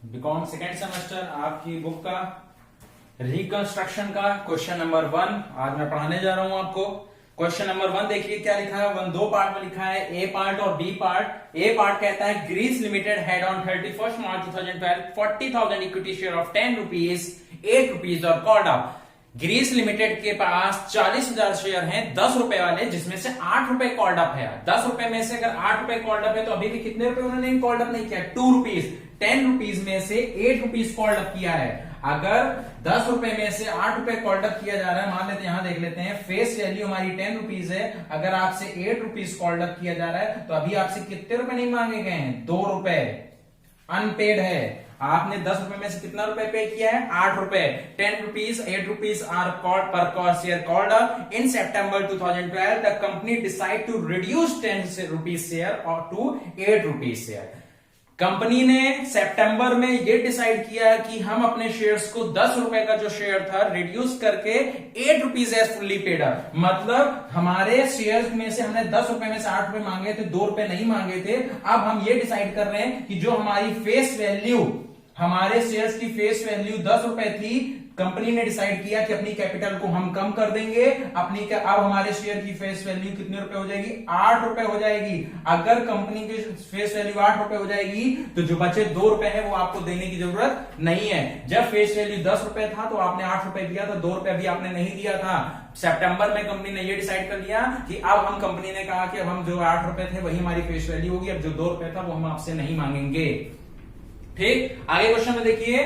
BCom second semester आपकी book का reconstruction का क्वेश्चन नंबर 1 आज मैं पढ़ाने जा रहा हूं आपको। क्वेश्चन नंबर 1 देखिए क्या लिखा है। दो पार्ट में लिखा है, ए पार्ट और बी पार्ट। ए पार्ट कहता है Greece limited had on 31 March 2012 40,000 equity share of 10 rupees 8 rupees और कॉल्ड अप। ग्रीस लिमिटेड के पास 40,000 शेयर हैं 10 रुपए वाले, जिसमें से 8 रुपए कॉल्ड अप है। 10 रुपए में से अगर 8 रुपए कॉल्ड अप है तो अभी भी कितने रुपए उन्होंने कॉल्ड अप नहीं किया, 2 रुपीज। 10 रुपीज में से 8 रुपीज कॉल्ड अप किया है। अगर 10 रुपए में से 8 रुपए कॉल्ड अप किया जा रहा है, मान लेते हैं यहां देख लेते हैं, फेस वैल्यू हमारी 10 रुपीज है। अगर आपसे 8 रुपीज कॉल्ड अप किया जा रहा है तो अभी आपसे कितने रुपए नहीं मांगे गए हैं, 2 रुपए अनपेड है। आपने 10 रुपए में से कितना रुपए पे किया है, 8 रुपए। 10 rupees 8 rupees are called per share called up. In September 2012 the company decide to reduce 10 rupees share और टू 8 रुपीज शेयर। कंपनी ने सितंबर में ये डिसाइड किया है कि हम अपने शेयर्स को 10 रुपए का जो शेयर था रिड्यूस करके 8 rupees as fully paid up. मतलब हमारे शेयर्स में से हमने 10 रुपए में से 8 रुपए मांगे थे, 2 रुपए नहीं मांगे थे। अब हम ये डिसाइड कर रहे हैं कि जो हमारी फेस वैल्यू, हमारे शेयर्स की फेस वैल्यू 10 रुपए थी, कंपनी ने डिसाइड किया कि अपनी कैपिटल को हम कम कर देंगे। अब हमारे शेयर की फेस वैल्यू कितने रुपए हो जाएगी, 8 रुपए हो जाएगी। अगर कंपनी की फेस वैल्यू 8 रुपए हो जाएगी तो जो बचे 2 रुपए है वो आपको देने की जरूरत नहीं है। जब फेस वैल्यू 10 रुपए था तो आपने 8 रुपए दिया था, 2 रुपए भी आपने नहीं दिया था। सितंबर में कंपनी ने ये डिसाइड कर लिया कि अब हम, कंपनी ने कहा कि अब हम जो 8 रुपए थे वही हमारी फेस वैल्यू होगी, अब जो 2 रुपए था वो हम आपसे नहीं मांगेंगे। ठीक, आगे क्वेश्चन में देखिए,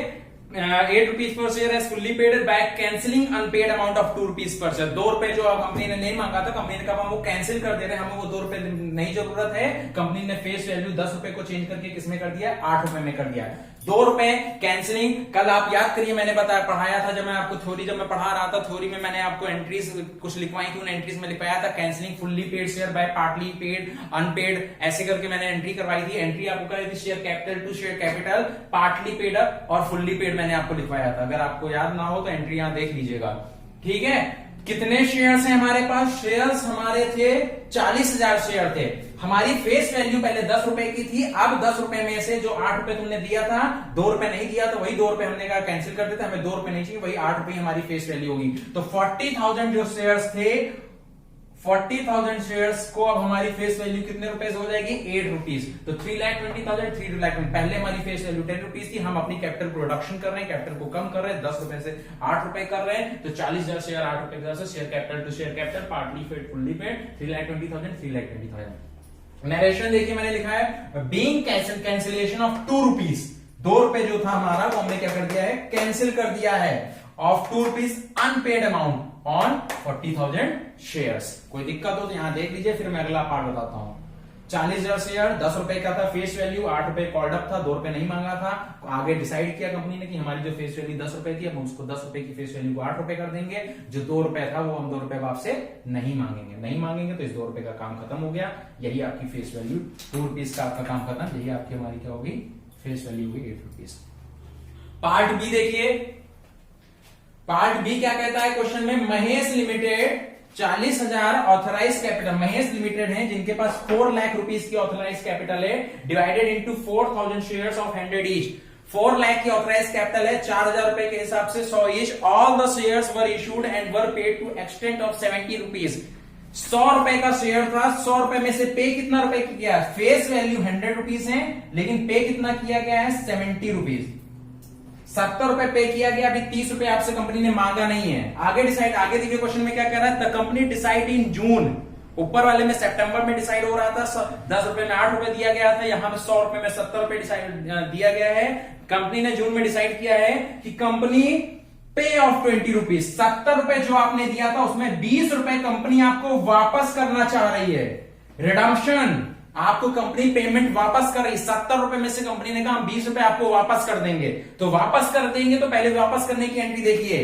8 रुपीज पर शेयर है fully paid by cancelling unpaid amount of 2 rupees per share. 2 रुपए जो कंपनी ने नहीं मांगा था, कंपनी ने कहा हम वो कैंसिल कर दे रहे हैं, हमें वो 2 रुपए नहीं जरूरत है। कंपनी ने फेस वैल्यू 10 रुपए को चेंज करके किसमें कर दिया, 8 रुपए में कर दिया। 2 रुपए कैंसिलिंग। कल आप याद करिए मैंने पढ़ाया था, जब मैं आपको थ्योरी जब मैं पढ़ा रहा था, थ्योरी में मैंने आपको एंट्रीज कुछ लिखवाई थी, उन एंट्रीज में लिखवाया था cancelling fully paid share by partly paid unpaid, ऐसे करके मैंने एंट्री करवाई थी। एंट्री आपको कराई थी share capital to share capital, partly paid up और फुल्ली पेड मैंने आपको लिखवाया था। अगर आपको याद ना हो तो एंट्री यहां देख लीजिएगा। ठीक है, कितने शेयर्स हैं हमारे पास, शेयर्स हमारे थे 40,000 शेयर थे। हमारी फेस वैल्यू पहले 10 रुपए की थी, अब 10 रुपए में से जो 8 रुपए तुमने दिया था, 2 रुपए नहीं दिया तो वही 2 रुपए हमने कहा कैंसिल कर देते, हमें 2 रुपए नहीं चाहिए, वही 8 रुपए हमारी फेस वैल्यू होगी। तो 40,000 जो शेयर्स थे, 40,000 शेयर्स को अब हमारी फेस वैल्यू कितने रुपए हो जाएगी, 8 रुपीज। तो 3,20,000 3 लाख। पहले हमारी फेस वैल्यू 10 रुपीज थी, हम अपनी कैपिटल प्रोडक्शन कर रहे हैं, कैपिटल को कम कर रहे हैं, 10 रुपए से 8 रुपए कर रहे हैं। तो 40,000 शेयर 8 रुपए की से share capital to share capital partly paid fully paid 3,20,000 3,20,000। Narration देखिए मैंने लिखा है बीइंग कैंसिलेशन ऑफ 2 रुपीज। 2 रुपए जो था हमारा वो हमने क्या कर दिया है, कैंसिल कर दिया है, of 2 rupees unpaid amount on 40,000 shares. कोई दिक्कत हो तो यहां देख लीजिए, फिर मैं अगला पार्ट बताता हूं। 40,000 शेयर 10 रुपए का था फेस वैल्यू, 8 रुपए कॉल्ड अप था, 2 रुपए नहीं मांगा था। आगे डिसाइड किया कंपनी ने कि हमारी जो फेस वैल्यू 10 रुपए थी, अब उसको 10 रुपए की फेस वैल्यू को 8 रुपए कर देंगे। जो 2 रुपए था वो हम 2 रुपए आपसे नहीं मांगेंगे तो इस 2 रुपए का काम खत्म हो गया। यही आपकी फेस वैल्यू 2 रुपीज का आपका काम खत्म। यही आपकी हमारी क्या होगी, फेस वैल्यू होगी 8 रुपीज। पार्ट बी देखिए, पार्ट बी क्या कहता है क्वेश्चन में, Mahesh limited 40,000 authorise capital, Mahesh limited है जिनके पास 4 लाख रुपीस की ऑथराइज कैपिटल है, divided into 4,000 shares of 100 each. 4 lakh की ऑथराइज कैपिटल है, 4,000 रुपए के हिसाब से 100 each. All the shares were issued and were paid to extent of 70 rupees. 100 रुपए का शेयर था, 100 रुपए में से पे कितना रुपए किया, फेस वैल्यू 100 रुपीज है, लेकिन पे कितना किया गया है, 70 रुपीज। 70 रुपए पे किया गया, अभी 30 रुपए आपसे कंपनी ने मांगा नहीं है। आगे देखिए क्वेश्चन में क्या कह रहा है, द कंपनी डिसाइड इन जून। ऊपर वाले में सितंबर में डिसाइड हो रहा था, 10 रुपए में 8 रुपए दिया गया था, यहां पे 100 रुपए में 70 रुपए डिसाइड दिया गया है। कंपनी ने जून में डिसाइड किया है कि कंपनी पे ऑफ 20 रुपीज, 70 रुपए जो आपने दिया था उसमें 20 रुपए कंपनी आपको वापस करना चाह रही है। रिडम्पशन, आपको कंपनी पेमेंट वापस कर रही। 70 रुपए में से कंपनी ने कहा हम 20 रुपए आपको वापस कर देंगे। तो वापस कर देंगे तो पहले वापस करने की एंट्री देखिए,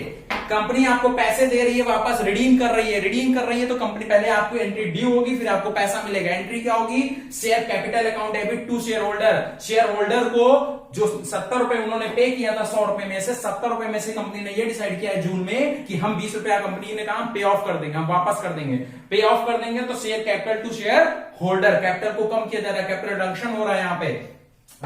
कंपनी आपको पैसे दे रही है, वापस रिडीम कर रही है तो कंपनी पहले आपको एंट्री ड्यू होगी, फिर आपको पैसा मिलेगा। एंट्री क्या होगी, share capital account debit to share holder. Share holder को जो 70 रुपए उन्होंने पे किया था 100 रुपए में से, 70 रुपए में से कंपनी ने ये डिसाइड किया है जून में कि हम 20 रुपया कंपनी ने कहा पे ऑफ कर देंगे, हम वापस कर देंगे। पे ऑफ कर देंगे तो share capital to share holder, capital को कम किया जा रहा है, कैपिटल रिडक्शन हो रहा है यहाँ पे।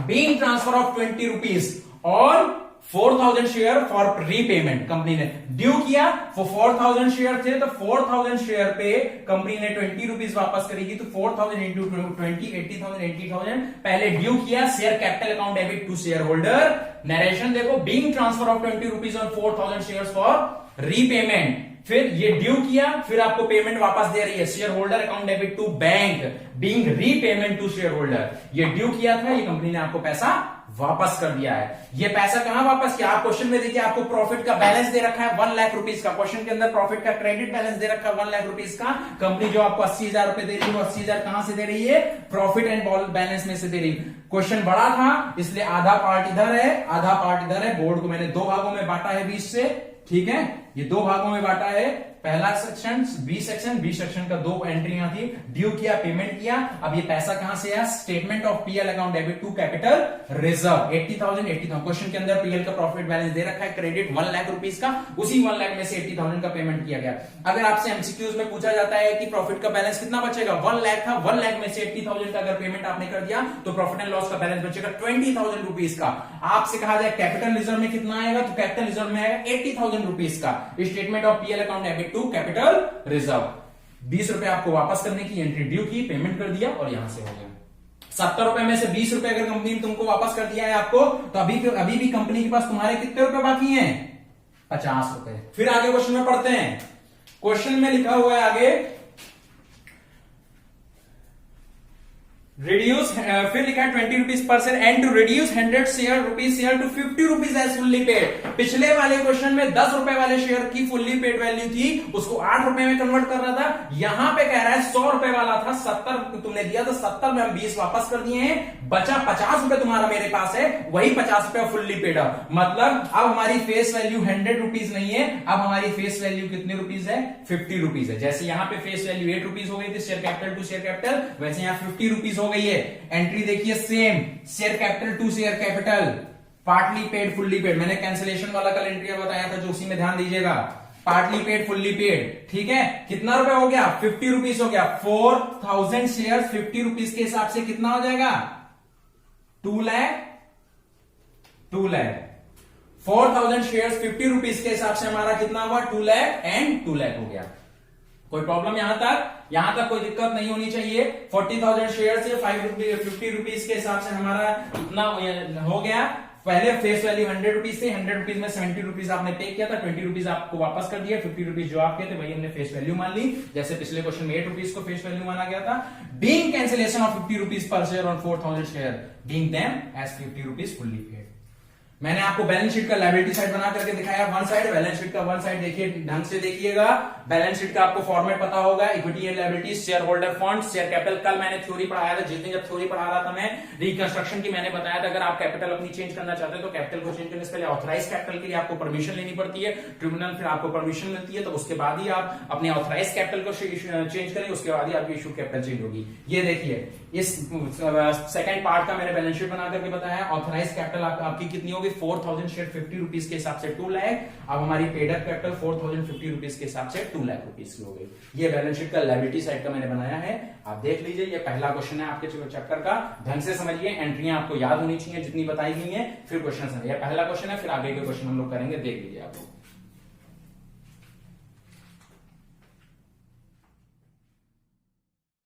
बीइंग ट्रांसफर ऑफ 20 रुपीज और 4000 शेयर फॉर रीपेमेंट। कंपनी ने ड्यू किया, वो 4000 शेयर थे, तो 4000 शेयर पे कंपनी ने 20 रुपीज वापस करेगी, तो 4000 इंटू 20, 80,000, 80,000 पहले ड्यू किया। Share capital account debit to share holder. Narration देखो, being transfer of 20 rupees on 4000 share for repayment. फिर ये ड्यू किया, फिर आपको पेमेंट वापस दे रही है। Share holder account debit to bank, being repayment to share holder. ये ड्यू किया था, ये कंपनी ने आपको पैसा वापस कर दिया है। ये पैसा कहां वापस किया? आप क्वेश्चन में देखिए, आपको प्रॉफिट का बैलेंस दे रखा है 1 लाख रुपीज का। क्वेश्चन के अंदर प्रॉफिट का क्रेडिट बैलेंस दे रखा है 1 लाख रुपीज का। कंपनी जो आपको 80,000 रुपए दे रही है, 80,000 कहां से दे रही है? प्रॉफिट एंड बैलेंस में से दे रही है। क्वेश्चन बड़ा था, इसलिए आधा पार्ट इधर है, आधा पार्ट इधर है। बोर्ड को मैंने 2 भागों में बांटा है 20 से, ठीक है, ये 2 भागों में बांटा है। पहला सेक्शन बी सेक्शन का 2 एंट्रियां थी। ड्यू किया, पेमेंट किया। अब ये पैसा कहां से आया? Statement of PL account debit to capital reserve 80,000। Question के अंदर पीएल का प्रॉफिट बैलेंस दे रखा है, क्रेडिट 1 लाख रुपीज का। उसी 1 लाख में से 80,000 का पेमेंट किया गया। अगर आपसे एमसीक्यूज में पूछा जाता है कि प्रॉफिट का बैलेंस कितना बचेगा, 1 लाख था, 1 लाख में से 80,000 का अगर पेमेंट आपने कर दिया तो प्रॉफिट एंड लॉस का बैलेंस बचेगा 20,000 रुपीज का। आपसे कहा जाए कैपिटल रिजर्व में कितना आएगा, तो कैपिटल रिजर्व में आएगा 80,000 रुपीज का। Statement of PL account debit to capital reserve. 20 रुपए आपको वापस करने की एंट्री ड्यू की, पेमेंट कर दिया और यहां से हो गया। 70 रुपए में से 20 रुपए अगर कंपनी ने तुमको वापस कर दिया है आपको, तो अभी भी कंपनी के पास तुम्हारे कितने रुपए बाकी हैं? 50 रुपए। फिर आगे क्वेश्चन में पढ़ते हैं। क्वेश्चन में लिखा हुआ है आगे रिड्यूस, फिर लिखा है 20 rupees per share and to reduce 100 share to 50 rupees as fully paid. पिछले वाले क्वेश्चन में 10 रुपए वाले शेयर की फुल्ली पेड वैल्यू थी, उसको 8 रुपए में कन्वर्ट कर रहा था। यहां पे कह रहा है 100 रुपए वाला था, 70 तुमने दिया तो 70 में हम 20 वापस कर दिए हैं, बचा 50 रुपए तुम्हारा मेरे पास है, वही 50 रुपए फुल्ली पेड। मतलब अब हमारी फेस वैल्यू 100 रुपीज नहीं है, अब हमारी फेस वैल्यू कितने रुपीज है? 50 रुपीज है। जैसे यहां पे फेस वैल्यू 8 रुपीज हो गई थी share capital to share capital, वैसे यहां 50 रुपीज हो गई है। एंट्री देखिए same, share capital to share capital, partly paid fully paid. मैंने कैंसिलेशन वाला कल एंट्री बताया था, जो उसी में ध्यान दीजिएगा। पार्टली पेड फुल्ली पेड, ठीक है। कितना रुपए हो गया? 50 रुपीज हो गया। 4000 शेयर 50 रुपीज के हिसाब से कितना हो जाएगा? 2 लाख। 4000 शेयर 50 रुपीज के हिसाब से हमारा कितना हुआ? 2 लाख एंड 2 लाख हो गया। कोई प्रॉब्लम यहां तक कोई दिक्कत नहीं होनी चाहिए। 40,000 शेयर से 50 रुपीज के हिसाब से हमारा इतना हो गया। पहले फेस वैल्यू 100 रुपीज थे, 100 रुपीज में 70 रुपीज आपने पे किया था, 20 रुपीज आपको वापस कर दिया, 50 रुपीज जो आपके थे वही हमने फेस वैल्यू मान ली। जैसे पिछले क्वेश्चन में 8 रुपीज को फेस वैल्यू माना गया था। Being cancellation of 50 rupees per share on 4000 share, being them as 50 rupees fully paid. मैंने आपको बैलेंस शीट का लायबिलिटी साइड बना करके दिखाया, वन साइड, बैलेंस शीट का वन साइड देखिए, ढंग से देखिएगा। बैलेंस शीट का आपको फॉर्मेट पता होगा, equity and liability, share holder fund, share capital. कल मैंने थ्योरी पढ़ाया था, जिस दिन जब थ्योरी पढ़ा रहा था मैं रिकंस्ट्रक्शन की, मैंने बताया था अगर आप कैपिटल अपनी चेंज करना चाहते हो तो कैपिटल को चेंज करने से पहले ऑथराइज कैपिटल के लिए आपको परमिशन लेनी पड़ती है, ट्रिब्यूनल फिर आपको परमिशन मिलती है, तो उसके बाद ही आप अपने ऑथराइज कैपिटल को चेंज करें, उसके बाद ही आपकी इशू कैपिटल चेंज होगी। ये देखिए इस सेकंड पार्ट का मैंने बैलेंस शीट बना करके बताया। ऑथराइज कैपिटल आपकी कितनी होगी? 4000 शेयर 50 रुपीज के हिसाब से 2 लाख। अब हमारी पेड अप कैपिटल 4050 रुपीज के हिसाब से 2 लाख रुपीज की हो गई। ये बैलेंस शीट का लायबिलिटी साइड का मैंने बनाया है, आप देख लीजिए। ये पहला क्वेश्चन है आपके चैप्टर का, ढंग से समझिए, एंट्रियां आपको याद होनी चाहिए जितनी बताई गई है, फिर क्वेश्चन समझिए। पहला क्वेश्चन है, फिर आगे के क्वेश्चन हम लोग करेंगे, देख लीजिए आप लोग।